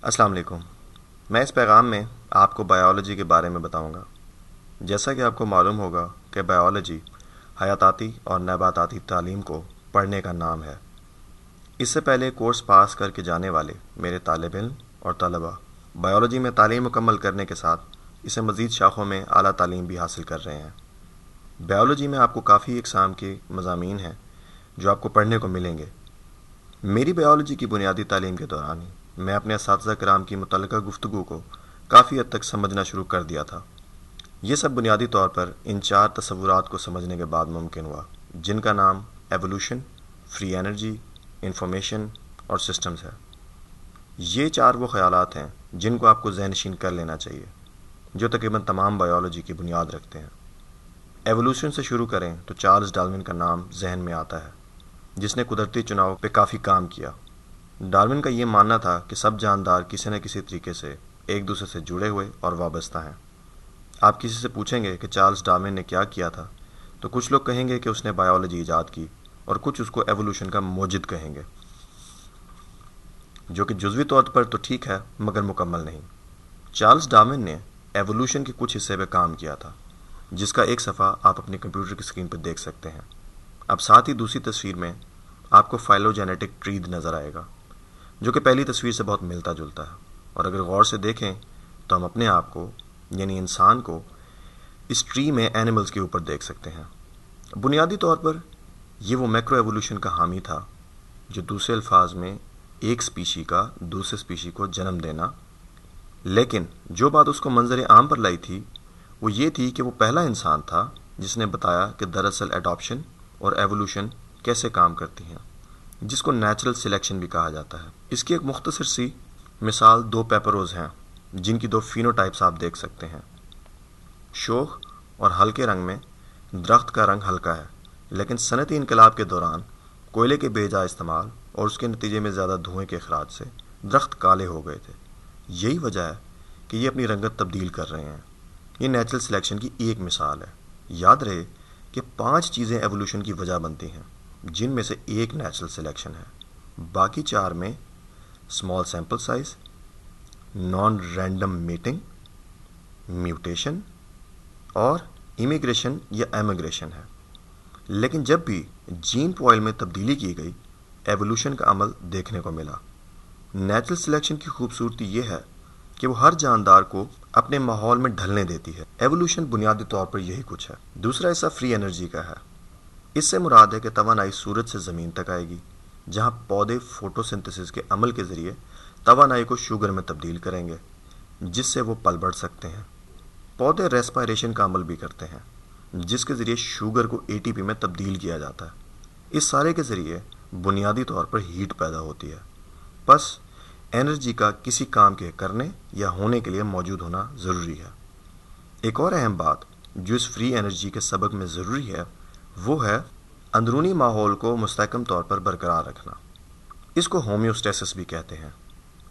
السلام علیکم۔ میں اس پیغام میں آپ کو بائیولوجی کے بارے میں بتاؤں گا۔ جیسا کہ آپ کو معلوم ہوگا کہ بائیولوجی حیاتاتی اور نباتاتی تعلیم کو پڑھنے کا نام ہے۔ اس سے پہلے کورس پاس کر کے جانے والے میرے طالب علم اور طلباء بائیولوجی میں تعلیم مکمل کرنے کے ساتھ اسے مزید شاخوں میں اعلیٰ تعلیم بھی حاصل کر رہے ہیں۔ بائیولوجی میں آپ کو کافی اقسام کے مضامین ہیں جو آپ کو پڑھنے کو ملیں گے۔ میری بائیولوجی کی بنیادی تعلیم کے دوران ہی میں اپنے اساتذہ کرام کی متعلقہ گفتگو کو کافی حد تک سمجھنا شروع کر دیا تھا۔ یہ سب بنیادی طور پر ان 4 تصورات کو سمجھنے کے بعد ممکن ہوا، جن کا نام ایوولوشن، فری انرجی، انفارمیشن اور سسٹمز ہے۔ یہ 4 وہ خیالات ہیں جن کو آپ کو ذہن نشین کر لینا چاہیے، جو تقریباً تمام بائیولوجی کی بنیاد رکھتے ہیں۔ ایوولوشن سے شروع کریں تو چارلز ڈارون کا نام ذہن میں آتا ہے، جس نے قدرتی چناؤ پہ کافی کام کیا۔ ڈارون کا یہ ماننا تھا کہ سب جاندار کسی نہ کسی طریقے سے ایک دوسرے سے جڑے ہوئے اور وابستہ ہیں۔ آپ کسی سے پوچھیں گے کہ چارلز ڈارون نے کیا کیا تھا، تو کچھ لوگ کہیں گے کہ اس نے بائیولوجی ایجاد کی، اور کچھ اس کو ایوولوشن کا موجد کہیں گے، جو کہ جزوی طور پر تو ٹھیک ہے مگر مکمل نہیں۔ چارلز ڈارون نے ایوولوشن کے کچھ حصے پہ کام کیا تھا، جس کا ایک صفحہ آپ اپنے کمپیوٹر کی اسکرین پر دیکھ سکتے ہیں۔ اب ساتھ ہی دوسری تصویر میں آپ کو فائلوجینیٹک ٹری نظر آئے گا، جو کہ پہلی تصویر سے بہت ملتا جلتا ہے، اور اگر غور سے دیکھیں تو ہم اپنے آپ کو یعنی انسان کو اس ٹری میں اینیملز کے اوپر دیکھ سکتے ہیں۔ بنیادی طور پر یہ وہ میکرو ایوولوشن کا حامی تھا، جو دوسرے الفاظ میں ایک سپیشی کا دوسرے سپیشی کو جنم دینا۔ لیکن جو بات اس کو منظر عام پر لائی تھی وہ یہ تھی کہ وہ پہلا انسان تھا جس نے بتایا کہ دراصل ایڈاپشن اور ایوولوشن کیسے کام کرتی ہیں، جس کو نیچرل سلیکشن بھی کہا جاتا ہے۔ اس کی ایک مختصر سی مثال 2 پیپروز ہیں، جن کی 2 فینوٹائپس آپ دیکھ سکتے ہیں۔ شوخ اور ہلکے رنگ میں درخت کا رنگ ہلکا ہے، لیکن صنعتی انقلاب کے دوران کوئلے کے بے جا استعمال اور اس کے نتیجے میں زیادہ دھوئیں کے اخراج سے درخت کالے ہو گئے تھے۔ یہی وجہ ہے کہ یہ اپنی رنگت تبدیل کر رہے ہیں۔ یہ نیچرل سلیکشن کی ایک مثال ہے۔ یاد رہے کہ 5 چیزیں ایوولوشن کی وجہ بنتی ہیں، جن میں سے ایک نیچرل سلیکشن ہے۔ باقی 4 میں small sample size, naan random meeting, mutation اور امیگریشن یا ایمیگریشن ہے۔ لیکن جب بھی جین پوائل میں تبدیلی کی گئی، ایوولوشن کا عمل دیکھنے کو ملا۔ نیچرل سلیکشن کی خوبصورتی یہ ہے کہ وہ ہر جاندار کو اپنے ماحول میں ڈھلنے دیتی ہے۔ ایوولوشن بنیادی طور پر یہی کچھ ہے۔ دوسرا حصہ فری انرجی کا ہے۔ اس سے مراد ہے کہ توانائی سورج سے زمین تک آئے گی، جہاں پودے فوٹو سنتھسس کے عمل کے ذریعے توانائی کو شوگر میں تبدیل کریں گے، جس سے وہ پل بڑھ سکتے ہیں۔ پودے ریسپائریشن کا عمل بھی کرتے ہیں، جس کے ذریعے شوگر کو اے ٹی پی میں تبدیل کیا جاتا ہے۔ اس سارے کے ذریعے بنیادی طور پر ہیٹ پیدا ہوتی ہے۔ بس انرجی کا کسی کام کے کرنے یا ہونے کے لیے موجود ہونا ضروری ہے۔ ایک اور اہم بات جو اس فری انرجی کے سبق میں ضروری ہے وہ ہے اندرونی ماحول کو مستحکم طور پر برقرار رکھنا۔ اس کو ہومیوسٹیسس بھی کہتے ہیں۔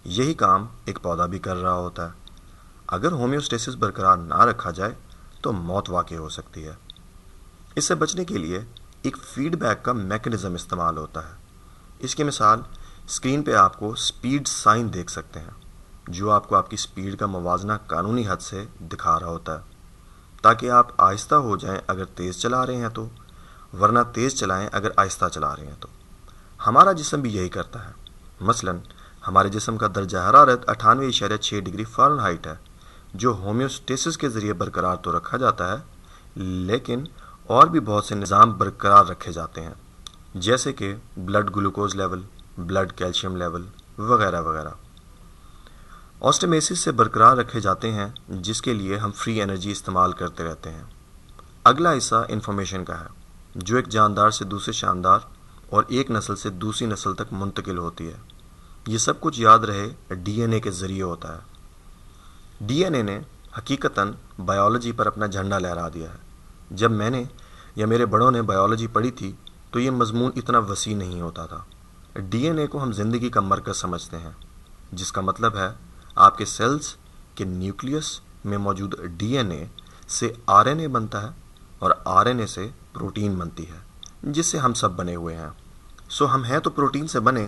یہی کام ایک پودا بھی کر رہا ہوتا ہے۔ اگر ہومیوسٹیسس برقرار نہ رکھا جائے تو موت واقع ہو سکتی ہے۔ اس سے بچنے کے لیے ایک فیڈ بیک کا میکنزم استعمال ہوتا ہے۔ اس کی مثال اسکرین پہ آپ کو سپیڈ سائن دیکھ سکتے ہیں، جو آپ کو آپ کی سپیڈ کا موازنہ قانونی حد سے دکھا رہا ہوتا ہے، تاکہ آپ آہستہ ہو جائیں اگر تیز چلا رہے ہیں تو، ورنہ تیز چلائیں اگر آہستہ چلا رہے ہیں تو۔ ہمارا جسم بھی یہی کرتا ہے۔ مثلاً ہمارے جسم کا درجہ حرارت 98.6 ڈگری فارنہائٹ ہے، جو ہومیوسٹیسس کے ذریعے برقرار تو رکھا جاتا ہے، لیکن اور بھی بہت سے نظام برقرار رکھے جاتے ہیں، جیسے کہ blood glucose level, blood calcium level وغیرہ وغیرہ۔ آسٹمیسس سے برقرار رکھے جاتے ہیں، جس کے لیے ہم فری انرجی استعمال کرتے رہتے ہیں۔ اگلا حصہ انفارمیشن کا ہے، جو ایک جاندار سے دوسرے جاندار اور ایک نسل سے دوسری نسل تک منتقل ہوتی ہے۔ یہ سب کچھ یاد رہے ڈی این اے کے ذریعے ہوتا ہے۔ ڈی این اے نے حقیقتاً بائیولوجی پر اپنا جھنڈا لہرا دیا ہے۔ جب میں نے یا میرے بڑوں نے بائیولوجی پڑھی تھی تو یہ مضمون اتنا وسیع نہیں ہوتا تھا۔ ڈی این اے کو ہم زندگی کا مرکز سمجھتے ہیں، جس کا مطلب ہے آپ کے سیلز کے نیوکلیس میں موجود ڈی این اے سے آر این اے بنتا ہے، اور آر این اے سے پروٹین بنتی ہے، جس سے ہم سب بنے ہوئے ہیں۔ سو ہم ہیں تو پروٹین سے بنے،